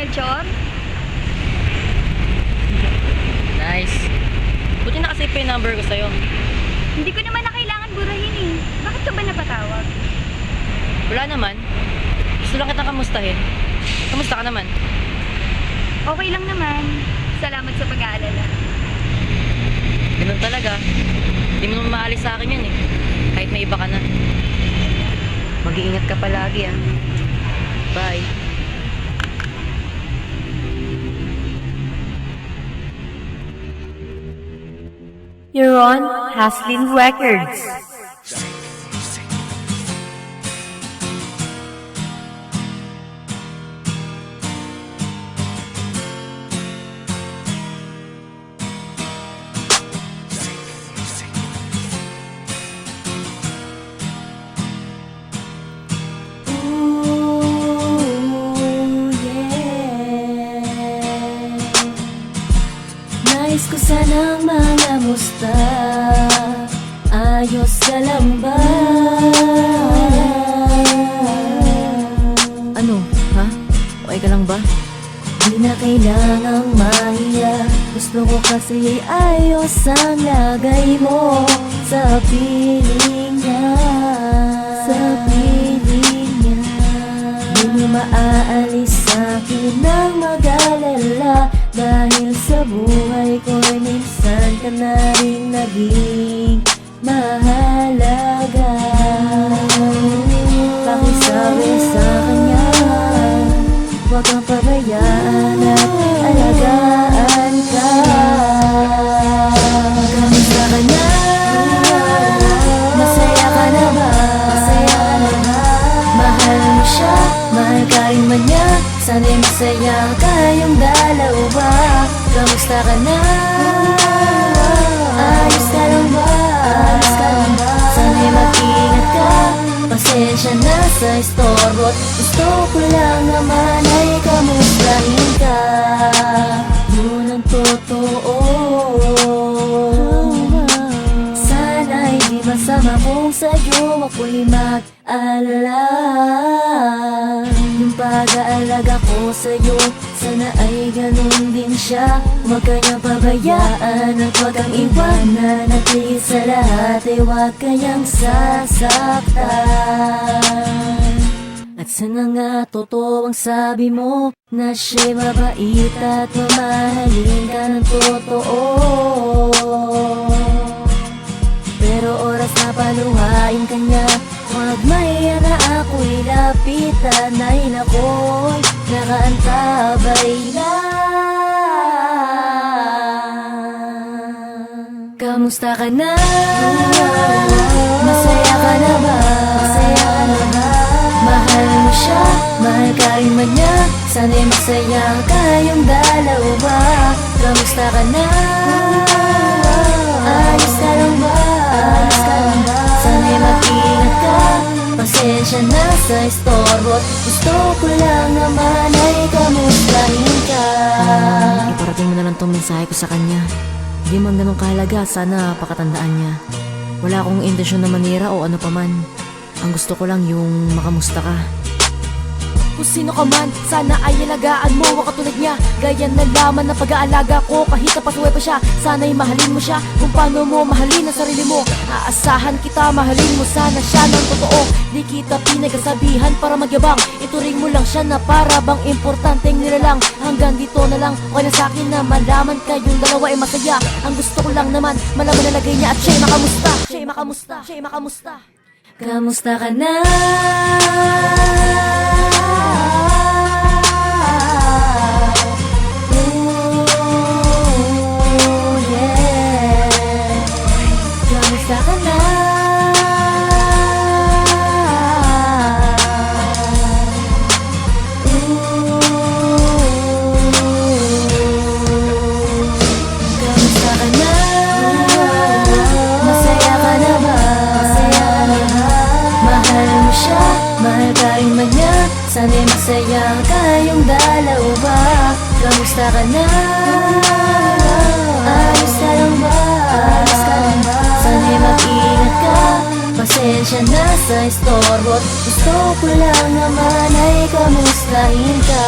Melchor? Nice. Buti nakasave pa yung number ko sa'yo. Hindi ko naman na kailangan burahin eh. Bakit ka ba napatawag? Wala naman. Gusto lang kitang kamustahin. Kamusta ka naman? Okay lang naman. Salamat sa pag-aalala. Ganun talaga. Hindi mo naman maalis sa akin yun eh. Kahit may iba ka na. Mag-iingat ka palagi ah. Bye. You're on Haslin Records. Nais ko sanang mga musta. Ayos ka lang ba? Ano? Ha? Okay ka lang ba? Di na kailangang mahiya. Gusto ko kasi ayos ang lagay mo sa piling niya. Sa piling niya. Di mo maaalis sa'kin ng mag-alala. Dahil sa buhay ko minsan ka na rin naging mahalaga. Pakisabi sa kanya, huwag kang pabayaan at alagaan ka. Kamusta ka na? Masaya ka na ba? Masaya ka na ba? Mahal mo siya, mahal ka rin man niya. Sana'y masaya kayong dalawa. Kamusta ka na? Ayos ka lang ba? Ayos ka lang ba? Sana'y mag-ingat ka. Pasensya na sa istorbo't gusto ko lang naman ay kamustahin ka. Yun ang totoo. Sana'y di masama kung sa'yo ako'y mag-alala. Yung pag-aalaga ko sa'yo, sana ay ganun din siya. Huwag kanyang pabayaan at huwag kang iwanan. At higit sa lahat ay huwag kanyang sasaktan. At sana nga totoo ang sabi mo, na siya'y mabait at mamahalin ka ng totoo. Pero oras na paluhain kanya, huwag maya na ako'y lapitan. Ay nako'y nakaantabay lang. Kamusta ka na? Masaya ka na ba? Masaya ka na ba? Mahal mo siya, mahal ka rin man niya. Sana'y masaya kayong dalawa. Kamusta ka na? Ayos ka lang ba? Ayos ka lang ba? Sana'y mag-ingat ka. Pasensya na sa istorbo't gusto ko lang naman ay kamustahin ka. Iparating mo na lang tong mensahe ko sa kanya. Hindi man ganun kahalaga, sana pakatandaan niya. Wala akong intensyon na manira o ano paman. Ang gusto ko lang yung makamusta ka. Kung sino ka man, sana ay alagaan mo ang katulad niya. Gaya na laman ng pag-aalaga ko kahit napasuwi pa siya. Sana'y mahalin mo siya kung paano mo mahalin ang sarili mo. Aasahan kita, mahalin mo sana siya ng totoo. Di kita pinagsasabihan para magyabang. Ituring mo lang siya na para bang importanteng nilalang. Hanggang dito na lang, okay na sa'kin na malaman kayong dalawa ay masaya. Ang gusto ko lang naman, malaman na lagay niya at siya'y makamusta. Siya'y makamusta, siya'y makamusta. Kamusta ka na? Oh, yeah. Kamusta ka na? Kamusta ka na? Masaya ka na ba? Masaya ka na ba? Mahal mo siya, mahal ka rin man niya. Sana'y masaya kayong dalawa. Kamusta ka na? Ayos ka lang ba? Ayos ka lang ba? Sana'y mag-ingat ka. Pasensya na sa istorbo, gusto ko lang naman ay kamustahin ka.